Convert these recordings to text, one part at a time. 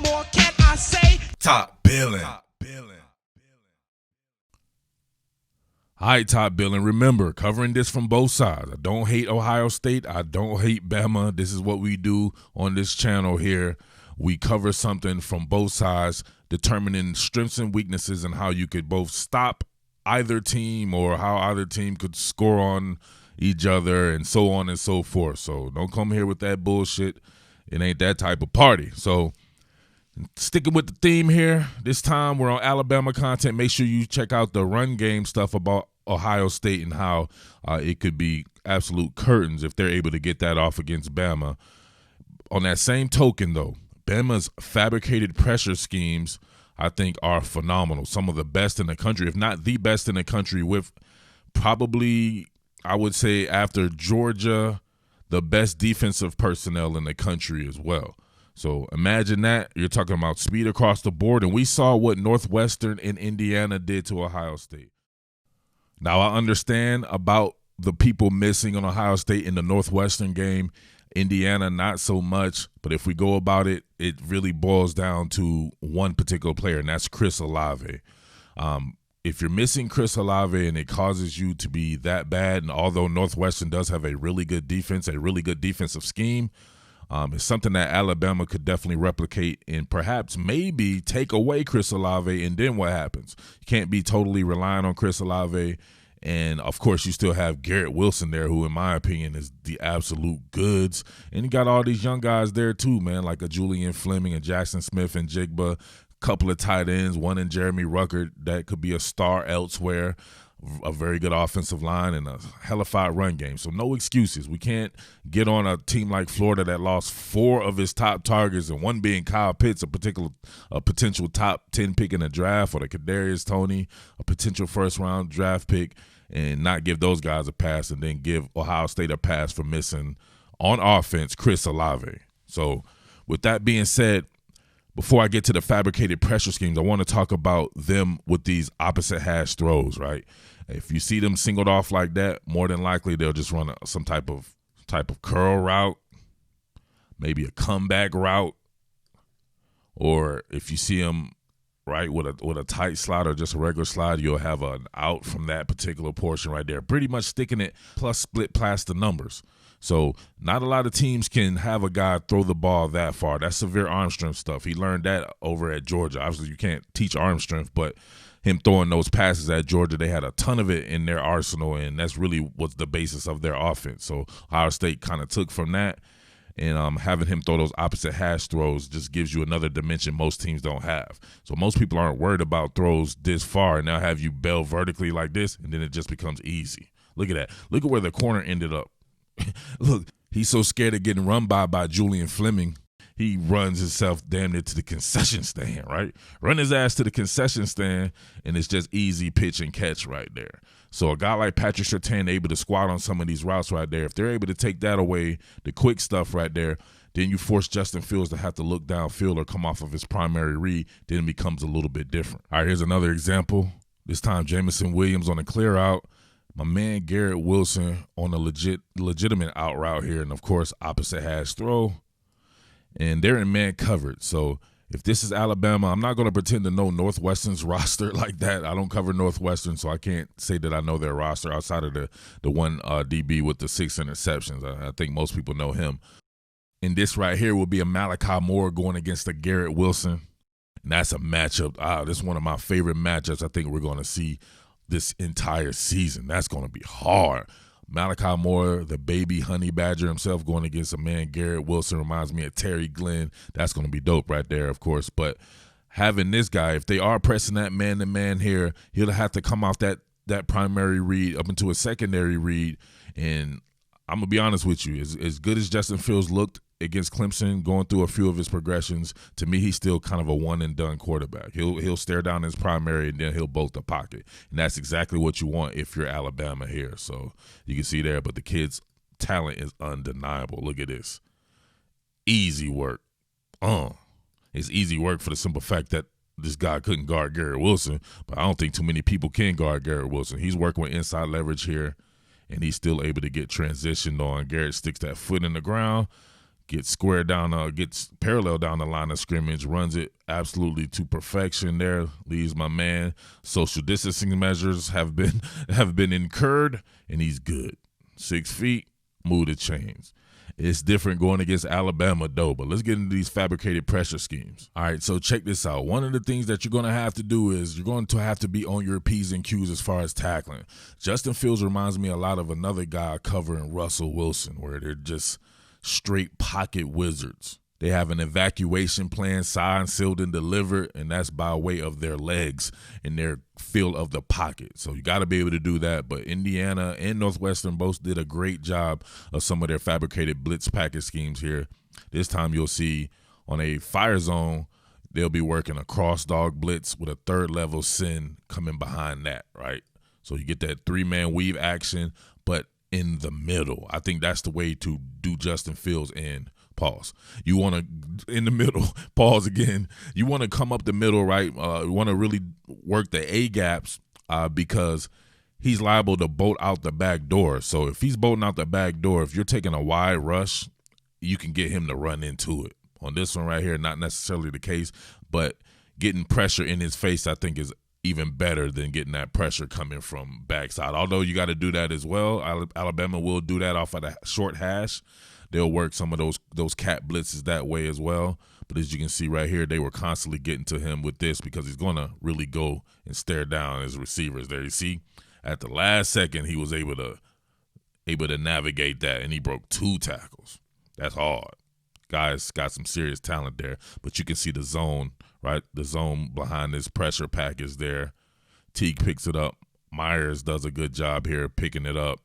more can I say? Top Billin. All right, Top Billin. Remember, covering this from both sides. I don't hate Ohio State. I don't hate Bama. This is what we do on this channel here. We cover something from both sides, determining strengths and weaknesses and how you could both stop either team or how either team could score on each other and so on and so forth. So don't come here with that bullshit. It ain't that type of party. So sticking with the theme here, this time we're on Alabama content. Make sure you check out the run game stuff about Ohio State and how it could be absolute curtains if they're able to get that off against Bama. On that same token, though, Bama's fabricated pressure schemes, I think, are phenomenal. Some of the best in the country, if not the best in the country, with probably, I would say, after Georgia, the best defensive personnel in the country as well. So imagine that. You're talking about speed across the board, and we saw what Northwestern and Indiana did to Ohio State. Now, I understand about the people missing on Ohio State in the Northwestern game. Indiana, not so much. But if we go about it, it really boils down to one particular player, and that's Chris Olave. If you're missing Chris Olave and it causes you to be that bad, and although Northwestern does have a really good defense, a really good defensive scheme, it's something that Alabama could definitely replicate and perhaps maybe take away Chris Olave, and then what happens? You can't be totally relying on Chris Olave. And, of course, you still have Garrett Wilson there, who, in my opinion, is the absolute goods. And you got all these young guys there, too, man, like a Julian Fleming and Jackson Smith and Jigba, couple of tight ends, one in Jeremy Ruckert that could be a star elsewhere, a very good offensive line, and a hellified run game. So no excuses. We can't get on a team like Florida that lost 4 of its top targets, and one being Kyle Pitts, a potential top 10 pick in the draft, or the Kadarius Toney, a potential first-round draft pick, and not give those guys a pass, and then give Ohio State a pass for missing, on offense, Chris Olave. So with that being said, before I get to the fabricated pressure schemes, I want to talk about them with these opposite hash throws, right? If you see them singled off like that, more than likely they'll just run some type of curl route, maybe a comeback route, or if you see them right with a tight slide or just a regular slide, you'll have an out from that particular portion right there. Pretty much sticking it plus split past the numbers. So not a lot of teams can have a guy throw the ball that far. That's severe arm strength stuff. He learned that over at Georgia. Obviously, you can't teach arm strength, but him throwing those passes at Georgia, they had a ton of it in their arsenal, and that's really what's the basis of their offense. So Ohio State kind of took from that, and having him throw those opposite hash throws just gives you another dimension most teams don't have. So most people aren't worried about throws this far, and now have you bail vertically like this, and then it just becomes easy. Look at that. Look at where the corner ended up. Look, he's so scared of getting run by Julian Fleming, he runs himself damn near to the concession stand, right? Run his ass to the concession stand, and it's just easy pitch and catch right there. So a guy like Patrick Surtain able to squat on some of these routes right there, if they're able to take that away, the quick stuff right there, then you force Justin Fields to have to look downfield or come off of his primary read, then it becomes a little bit different. All right, here's another example. This time Jamison Williams on a clear out. My man Garrett Wilson on a legitimate out route here, and, of course, opposite hash throw. And they're in man coverage. So if this is Alabama, I'm not going to pretend to know Northwestern's roster like that. I don't cover Northwestern, so I can't say that I know their roster outside of the one DB with the 6 interceptions. I think most people know him. And this right here will be a Malachi Moore going against a Garrett Wilson. And that's a matchup. This is one of my favorite matchups I think we're going to see this entire season. That's going to be hard. Malachi Moore, the baby honey badger himself, going against a man Garrett Wilson, reminds me of Terry Glenn. That's going to be dope right there, of course. But having this guy, if they are pressing that man-to-man here, he'll have to come off that primary read up into a secondary read. And I'm going to be honest with you, as good as Justin Fields looked against Clemson, going through a few of his progressions, to me, he's still kind of a one-and-done quarterback. He'll stare down his primary, and then he'll bolt the pocket. And that's exactly what you want if you're Alabama here. So you can see there, but the kid's talent is undeniable. Look at this. Easy work. It's easy work for the simple fact that this guy couldn't guard Garrett Wilson, but I don't think too many people can guard Garrett Wilson. He's working with inside leverage here, and he's still able to get transitioned on. Garrett sticks that foot in the ground, gets square down, gets parallel down the line of scrimmage, runs it absolutely to perfection there, leaves my man. Social distancing measures have been incurred, and he's good. 6 feet, move the chains. It's different going against Alabama, though, but let's get into these fabricated pressure schemes. All right, so check this out. One of the things that you're going to have to do is you're going to have to be on your P's and Q's as far as tackling. Justin Fields reminds me a lot of another guy covering Russell Wilson, where they're just straight pocket wizards. They have an evacuation plan signed, sealed, and delivered, and that's by way of their legs and their feel of the pocket. So you got to be able to do that. But Indiana and Northwestern both did a great job of some of their fabricated blitz package schemes here. This time you'll see on a fire zone, they'll be working a cross dog blitz with a third level sin coming behind that, right? So you get that 3-man weave action, but in the middle. I think that's the way to do Justin Fields in. Pause. You want to, in the middle, pause again. You want to come up the middle, right? You want to really work the A gaps because he's liable to bolt out the back door. So if he's bolting out the back door, if you're taking a wide rush, you can get him to run into it. On this one right here, not necessarily the case, but getting pressure in his face, I think, is even better than getting that pressure coming from backside. Although you got to do that as well. Alabama will do that off of the short hash. They'll work some of those cat blitzes that way as well. But as you can see right here, they were constantly getting to him with this because he's going to really go and stare down his receivers there. You see, at the last second, he was able to navigate that, and he broke 2 tackles. That's hard. Guys got some serious talent there. But you can see the zone, right? The zone behind this pressure package there. Teague picks it up. Myers does a good job here picking it up.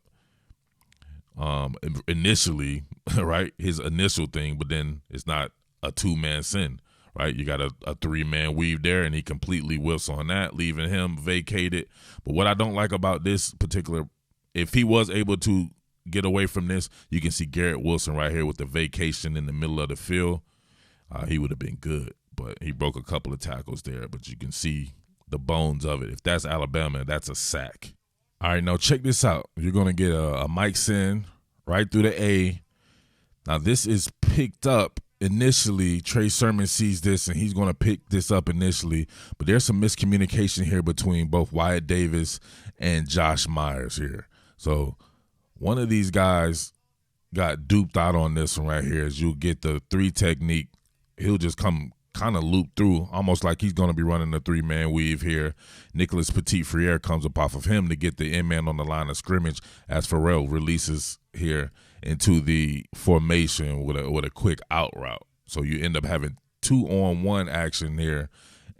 Initially, right, his initial thing, but then it's not a 2-man sin, right? You got a 3-man weave there, and he completely whiffs on that, leaving him vacated. But what I don't like about this particular, if he was able to get away from this, you can see Garrett Wilson right here with the vacation in the middle of the field. He would have been good, but he broke a couple of tackles there, but you can see the bones of it. If that's Alabama, that's a sack. All right, now check this out. You're going to get a Mike sin right through the A. Now, this is picked up initially. Trey Sermon sees this, and he's going to pick this up initially. But there's some miscommunication here between both Wyatt Davis and Josh Myers here. So one of these guys got duped out on this one right here. As you'll get the 3 technique, he'll just come kind of loop through, almost like he's going to be running the 3-man weave here. Nicholas Petit-Frere comes up off of him to get the in-man on the line of scrimmage as Farrell releases here into the formation with a quick out route. So you end up having 2-on-1 action here,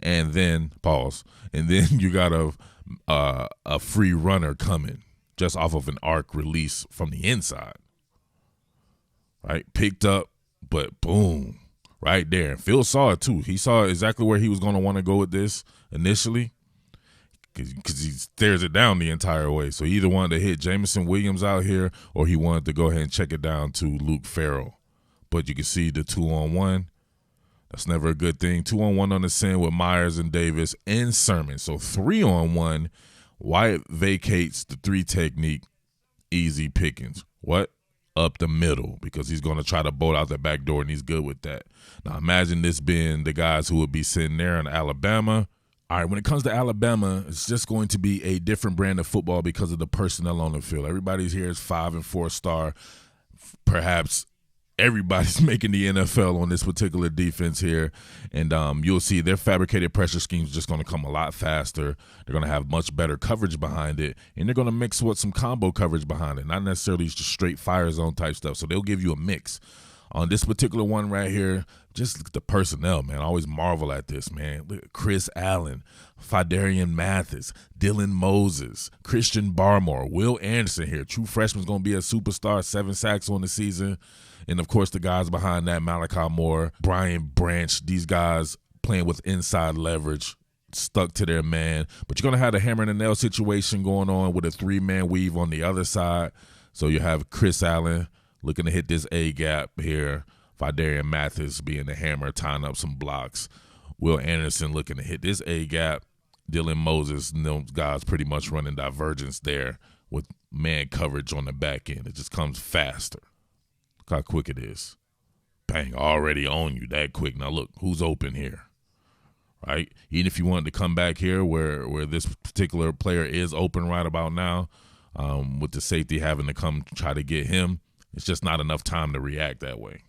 and then pause, and then you got a free runner coming just off of an arc release from the inside. Right, picked up, but boom. Right there. And Phil saw it too. He saw exactly where he was going to want to go with this initially because he stares it down the entire way. So he either wanted to hit Jameson Williams out here or he wanted to go ahead and check it down to Luke Farrell. But you can see the 2-on-1. That's never a good thing. 2-on-1 on the sin with Myers and Davis and Sermon. So 3-on-1. Wyatt vacates the 3 technique. Easy pickings. What? Up the middle, because he's going to try to bolt out the back door, and he's good with that. Now, imagine this being the guys who would be sitting there in Alabama. All right, when it comes to Alabama, it's just going to be a different brand of football because of the personnel on the field. Everybody's here is 5- and 4-star. Perhaps everybody's making the NFL on this particular defense here, and you'll see their fabricated pressure scheme is just going to come a lot faster. They're going to have much better coverage behind it, and they're going to mix with some combo coverage behind it, not necessarily just straight fire zone type stuff. So they'll give you a mix. On this particular one right here, just look at the personnel, man. I always marvel at this, man. Look at Chris Allen, Fidarian Mathis, Dylan Moses, Christian Barmore, Will Anderson here. True freshman's going to be a superstar, 7 sacks on the season. And, of course, the guys behind that, Malachi Moore, Brian Branch, these guys playing with inside leverage, stuck to their man. But you're going to have the hammer and the nail situation going on with a 3-man weave on the other side. So you have Chris Allen looking to hit this A-gap here. Fidarian Mathis being the hammer, tying up some blocks. Will Anderson looking to hit this A-gap. Dylan Moses and those guys pretty much running divergence there with man coverage on the back end. It just comes faster. Look how quick it is. bang, already on you that quick. Now look, who's open here, right? Even if you wanted to come back here where this particular player is open right about now, with the safety having to come try to get him, it's just not enough time to react that way.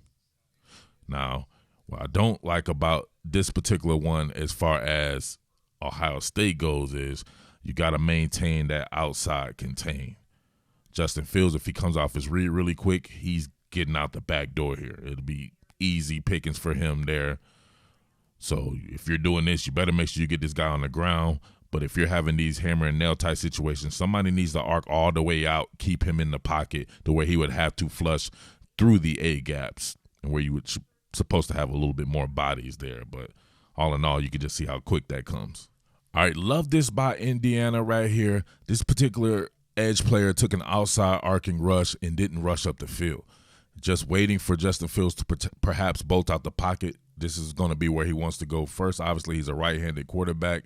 Now, what I don't like about this particular one as far as Ohio State goes is you got to maintain that outside contain. Justin Fields, if he comes off his read really quick, he's getting out the back door here. It'll be easy pickings for him there. So if you're doing this, you better make sure you get this guy on the ground. But if you're having these hammer and nail type situations, somebody needs to arc all the way out, keep him in the pocket to where he would have to flush through the A gaps and where you would supposed to have a little bit more bodies there. But all in all, you can just see how quick that comes. All right, love this by Indiana right here. This particular edge player took an outside arcing rush and didn't rush up the field. Just waiting for Justin Fields to perhaps bolt out the pocket. This is going to be where he wants to go first. Obviously, he's a right-handed quarterback,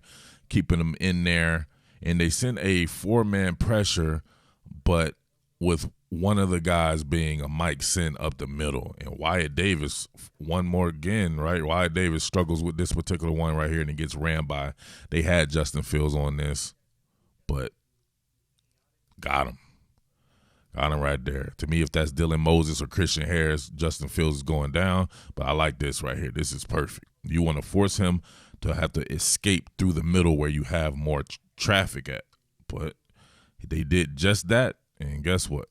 keeping him in there. And they sent a four-man pressure, but with one of the guys being a Mike Sin up the middle. And Wyatt Davis, one more again, right? Wyatt Davis struggles with this particular one right here and he gets ran by. They had Justin Fields on this, but got him. Got him right there. To me, if that's Dylan Moses or Christian Harris, Justin Fields is going down. But I like this right here. This is perfect. You want to force him to have to escape through the middle where you have more traffic at. But they did just that, and guess what?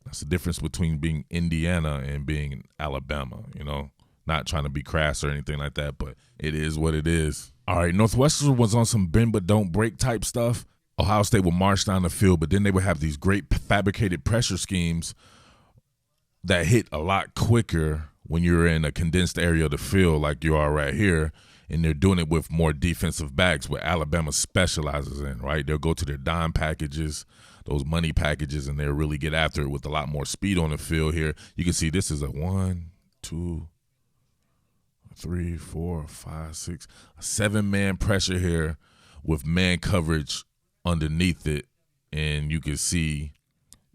That's the difference between being Indiana and being Alabama, you know? Not trying to be crass or anything like that, but it is what it is. All right, Northwestern was on some bend but don't break type stuff. Ohio State would march down the field, but then they would have these great fabricated pressure schemes that hit a lot quicker when you're in a condensed area of the field like you are right here, and they're doing it with more defensive backs, what Alabama specializes in, right? They'll go to their dime packages, those money packages, and they'll really get after it with a lot more speed on the field here. You can see this is a 1, 2, 3, 4, 5, 6, a 7-man pressure here with man coverage underneath it, and you can see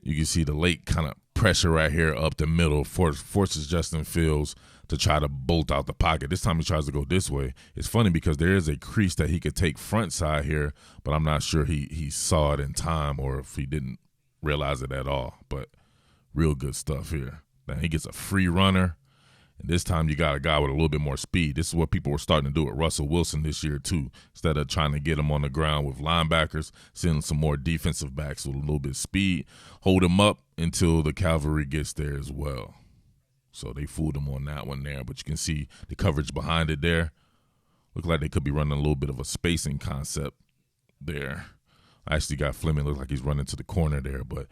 the late kind of pressure right here up the middle forces Justin Fields to try to bolt out the pocket. This time he tries to go this way. It's funny because there is a crease that he could take front side here, but I'm not sure he saw it in time or if he didn't realize it at all. But real good stuff here. Now he gets a free runner. And this time you got a guy with a little bit more speed. This is what people were starting to do with Russell Wilson this year too. Instead of trying to get him on the ground with linebackers, sending some more defensive backs with a little bit of speed, hold him up until the cavalry gets there as well. So they fooled him on that one there. But you can see the coverage behind it there. Look like they could be running a little bit of a spacing concept there. I actually got Fleming look like he's running to the corner there, but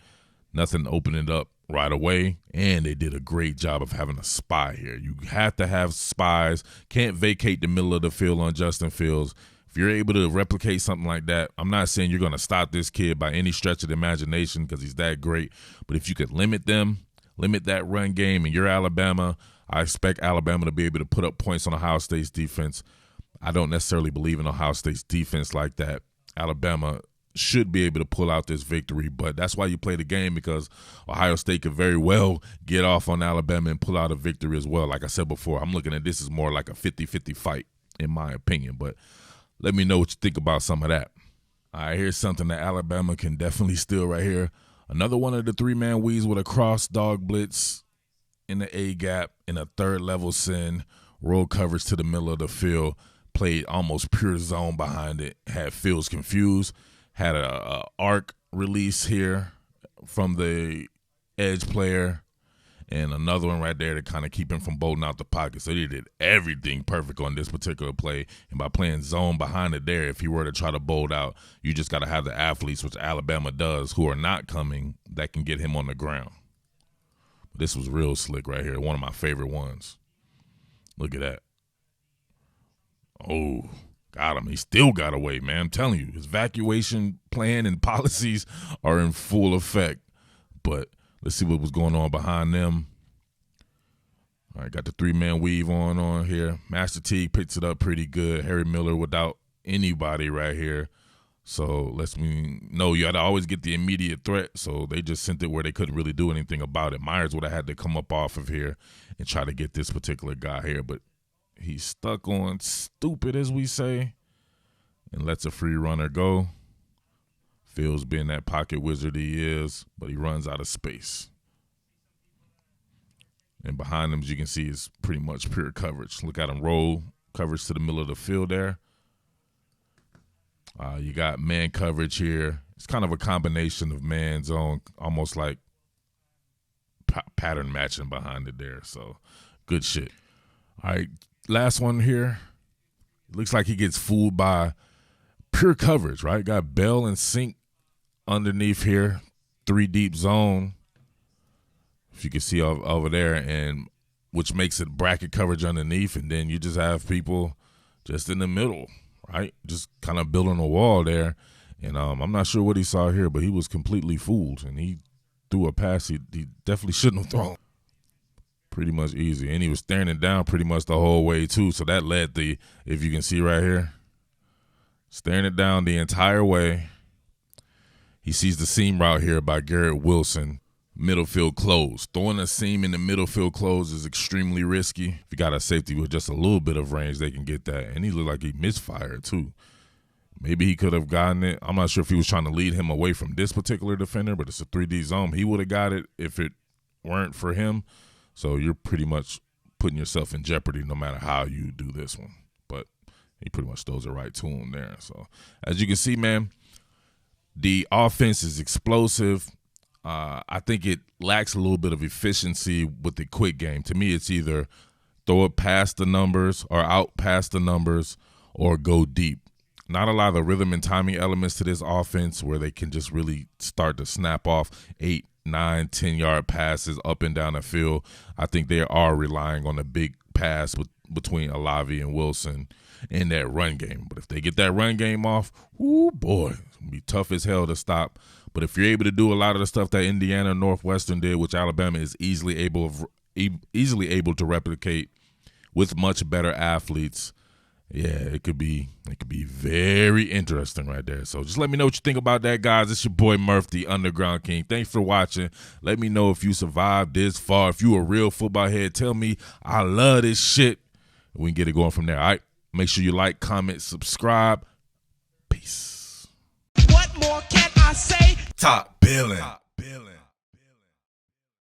nothing to open it up right away, and they did a great job of having a spy here. You have to have spies. Can't vacate the middle of the field on Justin Fields. If you're able to replicate something like that, I'm not saying you're going to stop this kid by any stretch of the imagination because he's that great, but if you could limit that run game, and you're Alabama, I expect Alabama to be able to put up points on Ohio State's defense. I don't necessarily believe in Ohio State's defense like that. Alabama should be able to pull out this victory, but that's why you play the game, because Ohio State could very well get off on Alabama and pull out a victory as well. Like I said before, I'm looking at this as more like a 50-50 fight in my opinion, but let me know what you think about some of that. All right, here's something that Alabama can definitely steal right here. Another one of the 3-man weaves with a cross dog blitz in the A gap in a third level sin, roll coverage to the middle of the field, played almost pure zone behind it, had Fields confused. Had a arc release here from the edge player, and another one right there to kind of keep him from bolting out the pocket. So they did everything perfect on this particular play. And by playing zone behind it there, if he were to try to bolt out, you just got to have the athletes, which Alabama does, who are not coming, that can get him on the ground. This was real slick right here. One of my favorite ones. Look at that. Oh. Got him. He still got away, man. I'm telling you, his evacuation plan and policies are in full effect. But let's see what was going on behind them. All right, got the 3-man weave on here. Master T picks it up pretty good. Harry Miller without anybody right here. So lets me know you had to always get the immediate threat. So they just sent it where they couldn't really do anything about it. Myers would have had to come up off of here and try to get this particular guy here, but he's stuck on stupid, as we say, and lets a free runner go. Fields being that pocket wizard he is, but he runs out of space. And behind him, as you can see, is pretty much pure coverage. Look at him roll coverage to the middle of the field there. You got man coverage here. It's kind of a combination of man zone, almost like pattern matching behind it there. So good shit. All right, last one here. It looks like he gets fooled by pure coverage, right? Got Bell and Sink underneath here, 3 deep zone. If you can see over there, and which makes it bracket coverage underneath, and then you just have people just in the middle, right? Just kind of building a wall there. And I'm not sure what he saw here, but he was completely fooled, and he threw a pass he definitely shouldn't have thrown. Pretty much easy. And he was staring it down pretty much the whole way, too. So that led if you can see right here, staring it down the entire way. He sees the seam route here by Garrett Wilson. Middle field close. Throwing a seam in the middle field close is extremely risky. If you got a safety with just a little bit of range, they can get that. And he looked like he misfired, too. Maybe he could have gotten it. I'm not sure if he was trying to lead him away from this particular defender, but it's a 3D zone. He would have got it if it weren't for him. So you're pretty much putting yourself in jeopardy no matter how you do this one. But he pretty much throws it right to him there. So as you can see, man, the offense is explosive. I think it lacks a little bit of efficiency with the quick game. To me, it's either throw it past the numbers or out past the numbers or go deep. Not a lot of the rhythm and timing elements to this offense where they can just really start to snap off 8, 9, 10-yard passes up and down the field. I think they are relying on a big pass between Olave and Wilson in that run game. But if they get that run game off, ooh, boy, it's going to be tough as hell to stop. But if you're able to do a lot of the stuff that Indiana and Northwestern did, which Alabama is easily able to replicate with much better athletes, yeah, it could be very interesting right there. So just let me know what you think about that, guys. It's your boy Murf, the Underground King. Thanks for watching. Let me know if you survived this far. If you a real football head, tell me I love this shit. We can get it going from there. All right, make sure you like, comment, subscribe. Peace. What more can I say? Top Billin.